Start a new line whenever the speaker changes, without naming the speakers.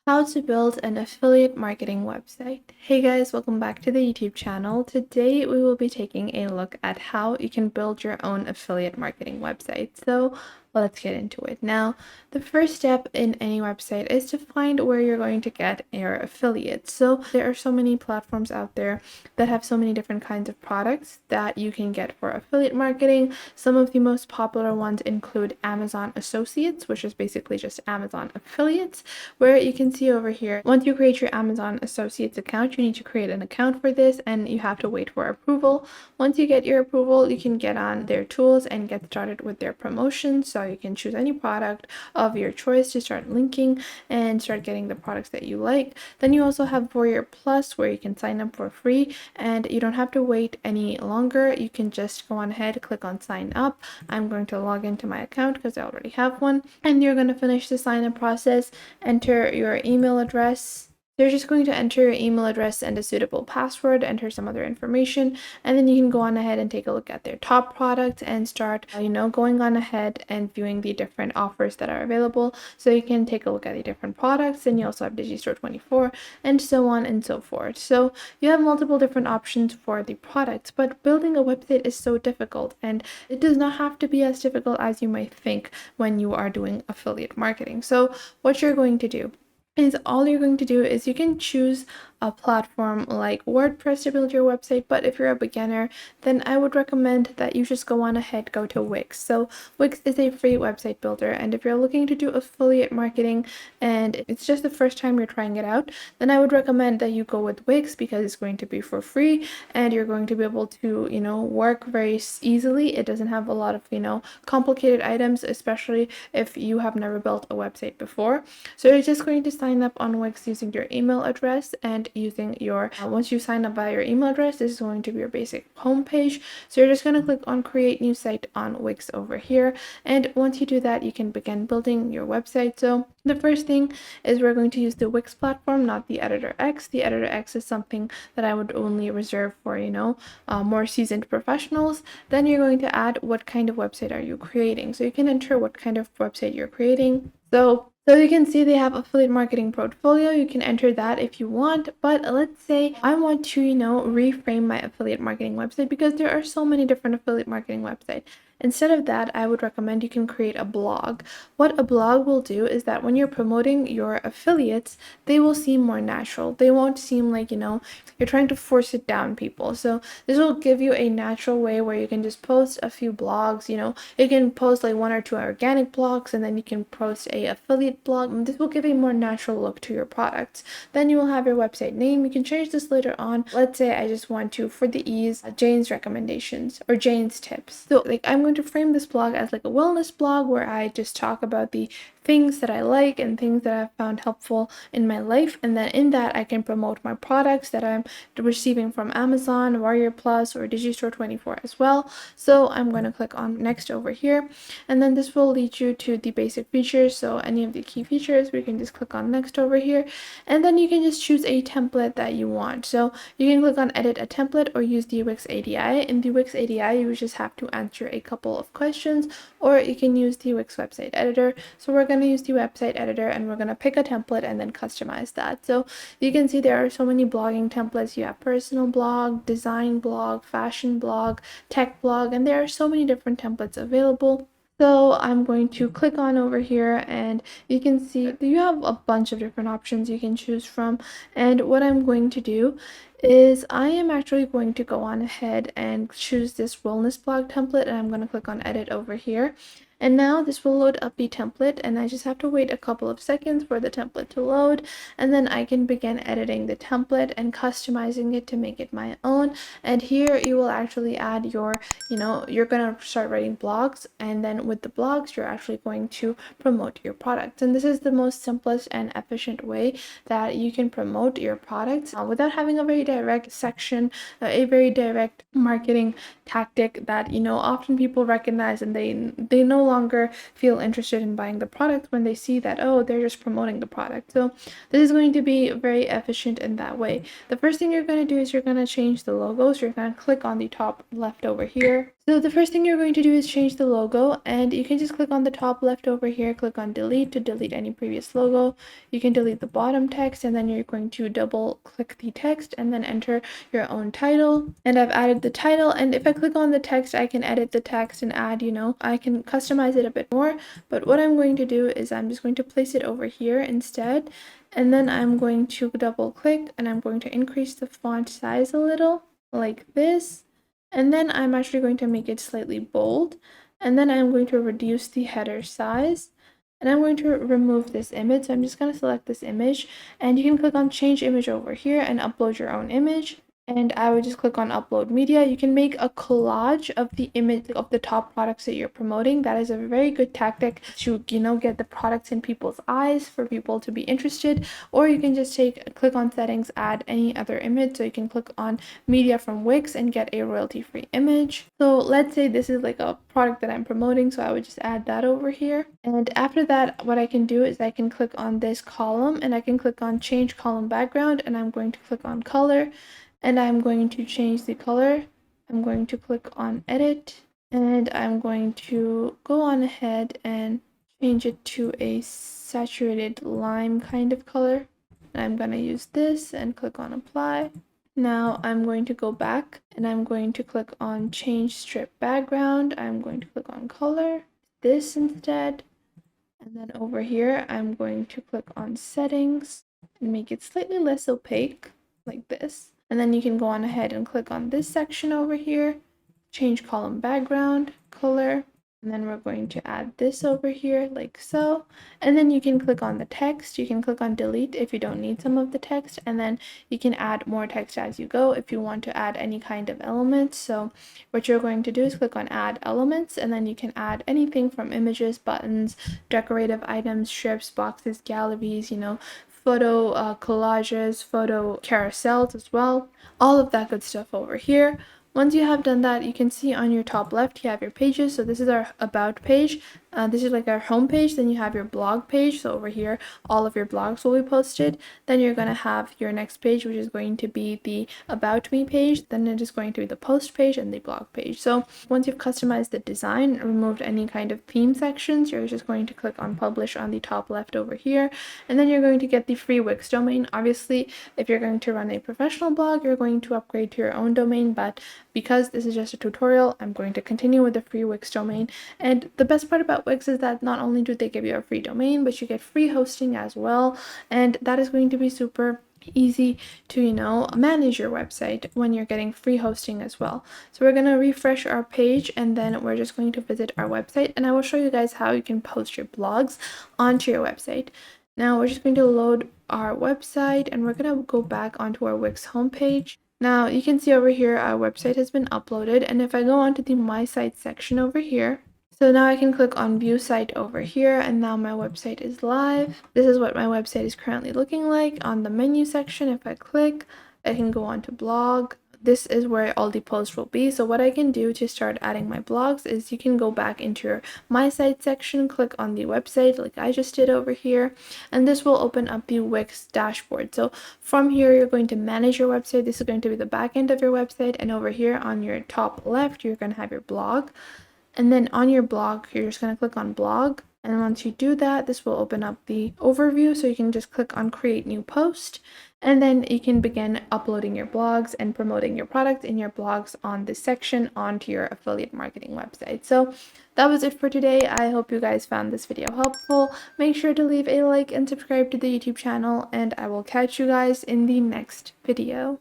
How to build an affiliate marketing website. Hey guys, welcome back to the YouTube channel. Today we will be taking a look at how you can build your own affiliate marketing website. So let's get into it. Now, the first step in any website is to find where you're going to get your affiliates. So there are so many platforms out there that have so many different kinds of products that you can get for affiliate marketing. Some of the most popular ones include Amazon Associates, which is basically just Amazon affiliates, where you can see over here, once you create your Amazon Associates account, you need to create an account for this and you have to wait for approval. Once you get your approval, you can get on their tools and get started with their promotions. So you can choose any product of your choice to start linking and start getting the products that you like. Then you also have Warrior Plus, where you can sign up for free and you don't have to wait any longer. You can just go on ahead, click on sign up. I'm going to log into my account because I already have one, and you're going to finish the sign up process, enter your email address. You're just going to enter your email address and a suitable password, enter some other information, and then you can go on ahead and take a look at their top products and start, going on ahead and viewing the different offers that are available. So you can take a look at the different products, and you also have Digistore 24 and so on and so forth. So you have multiple different options for the products, but building a website is so difficult, and it does not have to be as difficult as you might think when you are doing affiliate marketing. So what you're going to do is you can choose a platform like WordPress to build your website, but if you're a beginner, then I would recommend that you just go on ahead, go to Wix. So Wix is a free website builder, and if you're looking to do affiliate marketing and it's just the first time you're trying it out, then I would recommend that you go with Wix because it's going to be for free and you're going to be able to, work very easily. It doesn't have a lot of, complicated items, especially if you have never built a website before. So you're just going to sign up on Wix using your email address and using your once you sign up by your email address, this is going to be your basic homepage. So you're just going to click on create new site on Wix over here, and once you do that, you can begin building your website. So the first thing is we're going to use the Wix platform, not the Editor X. The Editor X is something that I would only reserve for more seasoned professionals. Then you're going to add what kind of website are you creating. So you can enter what kind of website you're creating. So you can see they have affiliate marketing portfolio. You can enter that if you want, but let's say I want to, reframe my affiliate marketing website because there are so many different affiliate marketing websites. Instead of that, I would recommend you can create a blog. What a blog will do is that when you're promoting your affiliates, they will seem more natural. They won't seem like, you're trying to force it down people. So this will give you a natural way where you can just post a few blogs, you can post like one or two organic blogs, and then you can post a affiliate blog. And this will give a more natural look to your products. Then you will have your website name. You can change this later on. Let's say I just want to, for the ease, Jane's recommendations or Jane's tips. So I'm going to frame this blog as like a wellness blog where I just talk about the things that I like and things that I've found helpful in my life, and then in that I can promote my products that I'm receiving from Amazon, Warrior Plus, or Digistore 24 as well. So I'm going to click on next over here, and then this will lead you to the basic features. So any of the key features, we can just click on next over here, and then you can just choose a template that you want. So you can click on edit a template or use the Wix ADI. In the Wix ADI, you just have to answer a couple of questions, or you can use the Wix website editor. So we're going to use the website editor, and we're going to pick a template and then customize that. So you can see there are so many blogging templates. You have personal blog, design blog, fashion blog, tech blog, and there are so many different templates available. So I'm going to click on over here, and you can see you have a bunch of different options you can choose from. And what I'm going to do is I am actually going to go on ahead and choose this wellness blog template, and I'm going to click on edit over here. And now this will load up the template, and I just have to wait a couple of seconds for the template to load, and then I can begin editing the template and customizing it to make it my own. And here you will actually add your, you're going to start writing blogs, and then with the blogs, you're actually going to promote your products. And this is the most simplest and efficient way that you can promote your products without having a very direct section, a very direct marketing tactic that, often people recognize, and they no longer feel interested in buying the product when they see that, oh, they're just promoting the product. So this is going to be very efficient in that way. The first thing you're going to do is you're going to change the logo. So you're going to click on the top left over here. So the first thing you're going to do is change the logo, and you can just click on the top left over here, click on delete to delete any previous logo. You can delete the bottom text, and then you're going to double click the text and then enter your own title. And I've added the title, and if I click on the text, I can edit the text and add, I can customize it a bit more. But what I'm going to do is I'm just going to place it over here instead. And then I'm going to double click and I'm going to increase the font size a little like this. And then I'm actually going to make it slightly bold. And then I'm going to reduce the header size. And I'm going to remove this image. So I'm just going to select this image. And you can click on change image over here and upload your own image. And I would just click on upload media. You can make a collage of the image of the top products that you're promoting. That is a very good tactic to, get the products in people's eyes for people to be interested. Or you can just click on settings, add any other image. So you can click on media from Wix and get a royalty-free image. So let's say this is like a product that I'm promoting. So I would just add that over here. And after that, what I can do is I can click on this column and I can click on change column background, and I'm going to click on color. And I'm going to change the color. I'm going to click on edit, and I'm going to go on ahead and change it to a saturated lime kind of color. And I'm going to use this and click on apply. Now I'm going to go back and I'm going to click on change strip background. I'm going to click on color, this instead. And then over here, I'm going to click on settings and make it slightly less opaque like this. And then you can go on ahead and click on this section over here, change column background, color, and then we're going to add this over here like so. And then you can click on the text. You can click on delete if you don't need some of the text, and then you can add more text as you go if you want to add any kind of elements. So what you're going to do is click on add elements, and then you can add anything from images, buttons, decorative items, strips, boxes, galleries, photo collages, photo carousels as well, all of that good stuff over here. Once you have done that, you can see on your top left, you have your pages. So this is our about page. This is like our home page. Then you have your blog page. So over here, all of your blogs will be posted. Then you're going to have your next page, which is going to be the about me page. Then it is going to be the post page and the blog page. So once you've customized the design, removed any kind of theme sections, you're just going to click on publish on the top left over here. And then you're going to get the free Wix domain. Obviously, if you're going to run a professional blog, you're going to upgrade to your own domain. But because this is just a tutorial, I'm going to continue with the free Wix domain. And the best part about Wix is that not only do they give you a free domain, but you get free hosting as well. And that is going to be super easy to manage your website when you're getting free hosting as well. So we're going to refresh our page, and then we're just going to visit our website, and I will show you guys how you can post your blogs onto your website. Now we're just going to load our website, and we're going to go back onto our Wix homepage. Now you can see over here our website has been uploaded, and if I go onto the My Site section over here, so now I can click on view site over here, and now my website is live. This is what my website is currently looking like. On the menu section, if I click, I can go on to blog. This is where all the posts will be. So what I can do to start adding my blogs is you can go back into your My Site section, click on the website like I just did over here, and this will open up the Wix dashboard. So from here, you're going to manage your website. This is going to be the back end of your website, and over here on your top left, you're going to have your blog. And then on your blog, you're just going to click on blog. And once you do that, this will open up the overview. So you can just click on create new post, and then you can begin uploading your blogs and promoting your product in your blogs on this section onto your affiliate marketing website. So that was it for today. I hope you guys found this video helpful. Make sure to leave a like and subscribe to the YouTube channel, and I will catch you guys in the next video.